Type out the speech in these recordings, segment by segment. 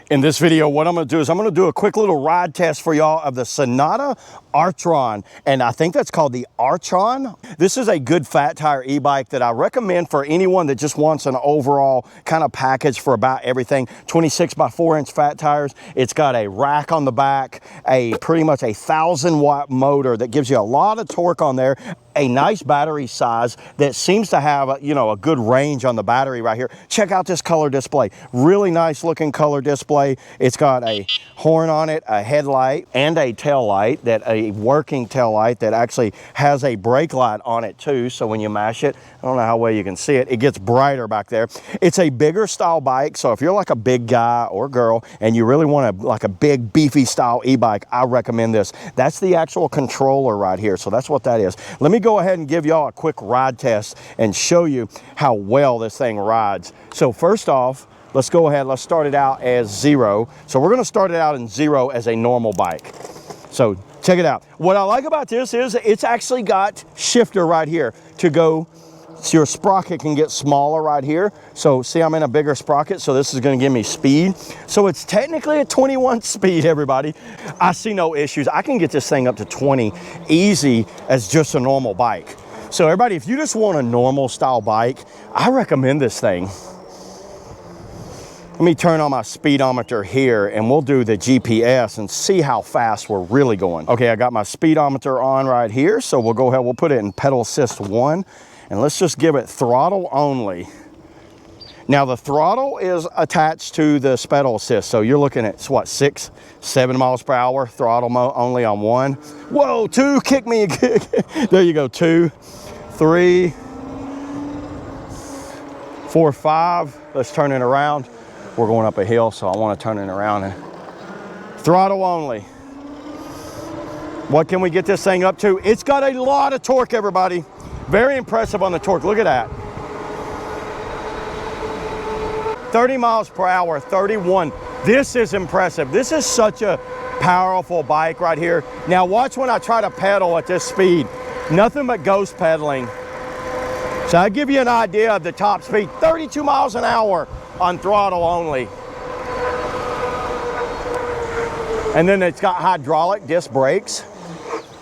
In this video, what I'm going to do is I'm going to do a quick little ride test for y'all of the Senada Archon, and I think that's called the Archon. This is a good fat tire e-bike that I recommend for anyone that just wants an overall kind of package for about everything. 26 by 4 inch fat tires. It's got a rack on the back, pretty much a 1,000-watt motor that gives you a lot of torque on there, a nice battery size that seems to have a good range on the battery right here. Check out this color display. Really nice looking color display. It's got a horn on it, a headlight, and a tail light, a working tail light that actually has a brake light on it too. So when you mash it, I don't know how well you can see it, it gets brighter back there. It's a bigger style bike, so if you're like a big guy or girl and you really want like a big beefy style e-bike, I recommend this. That's the actual controller right here, so that's what that is. Let me go ahead and give y'all a quick ride test and show you how well this thing rides. So first off, let's go ahead, let's start it out as 0. So we're gonna start it out in 0 as a normal bike. So check it out. What I like about this is it's actually got shifter right here to go, so your sprocket can get smaller right here. So see, I'm in a bigger sprocket, so this is gonna give me speed. So it's technically a 21 speed, everybody. I see no issues. I can get this thing up to 20 easy as just a normal bike. So everybody, if you just want a normal style bike, I recommend this thing. Let me turn on my speedometer here and we'll do the GPS and see how fast we're really going. Okay, I got my speedometer on right here, so we'll go ahead, we'll put it in pedal assist 1, and let's just give it throttle only. Now the throttle is attached to the pedal assist, so you're looking at what, 6, 7 miles per hour, throttle only on 1. Whoa, 2, kick me. There you go, 2, 3, 4, 5. Let's turn it around. We're going up a hill, so I want to turn it around. And throttle only. What can we get this thing up to? It's got a lot of torque, everybody. Very impressive on the torque. Look at that. 30 miles per hour, 31. This is impressive. This is such a powerful bike right here. Now watch when I try to pedal at this speed. Nothing but ghost pedaling. So I give you an idea of the top speed, 32 miles an hour on throttle only. And then it's got hydraulic disc brakes.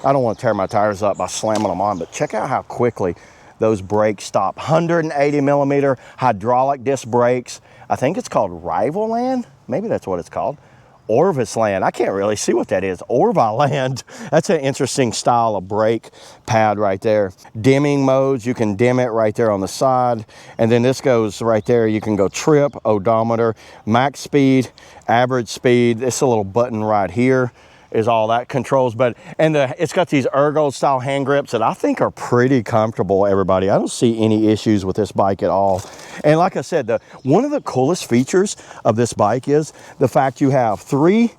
I don't want to tear my tires up by slamming them on, but check out how quickly those brakes stop. 180 millimeter hydraulic disc brakes. I think it's called Rival Land. Maybe that's what it's called. Orvis Land. I can't really see what that is. Orva Land. That's an interesting style of brake pad right there. Dimming modes, you can dim it right there on the side. And then this goes right there. You can go trip, odometer, max speed, average speed. This little button right here is all that controls, it's got these ergo style hand grips that I think are pretty comfortable, everybody. I don't see any issues with this bike at all. And like I said, one of the coolest features of this bike is the fact you have three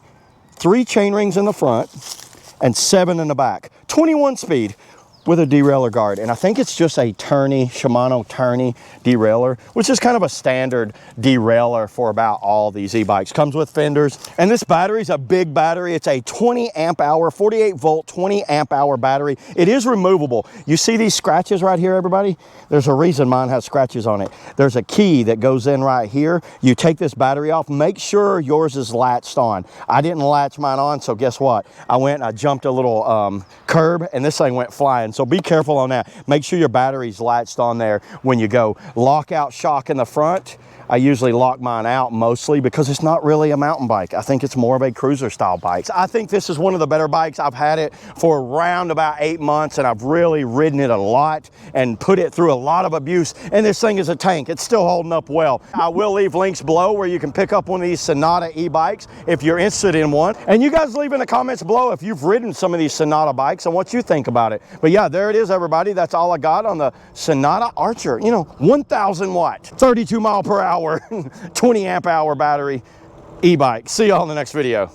chain rings in the front and 7 in the back. 21 speed with a derailleur guard. And I think it's just a Shimano tourney derailleur, which is kind of a standard derailleur for about all these e-bikes. Comes with fenders. And this battery is a big battery. It's a 20 amp hour, 48 volt, 20 amp hour battery. It is removable. You see these scratches right here, everybody? There's a reason mine has scratches on it. There's a key that goes in right here. You take this battery off, make sure yours is latched on. I didn't latch mine on, so guess what? I went and I jumped a little curb and this thing went flying. So be careful on that. Make sure your battery's latched on there when you go. Lockout shock in the front. I usually lock mine out mostly because it's not really a mountain bike. I think it's more of a cruiser style bike. I think this is one of the better bikes. I've had it for around about 8 months and I've really ridden it a lot and put it through a lot of abuse. And this thing is a tank. It's still holding up well. I will leave links below where you can pick up one of these Senada e-bikes if you're interested in one. And you guys leave in the comments below if you've ridden some of these Senada bikes and what you think about it. But yeah, there it is, everybody. That's all I got on the Senada Archer. 1,000 watt, 32 mile per hour, 20 amp hour battery e-bike. See y'all in the next video.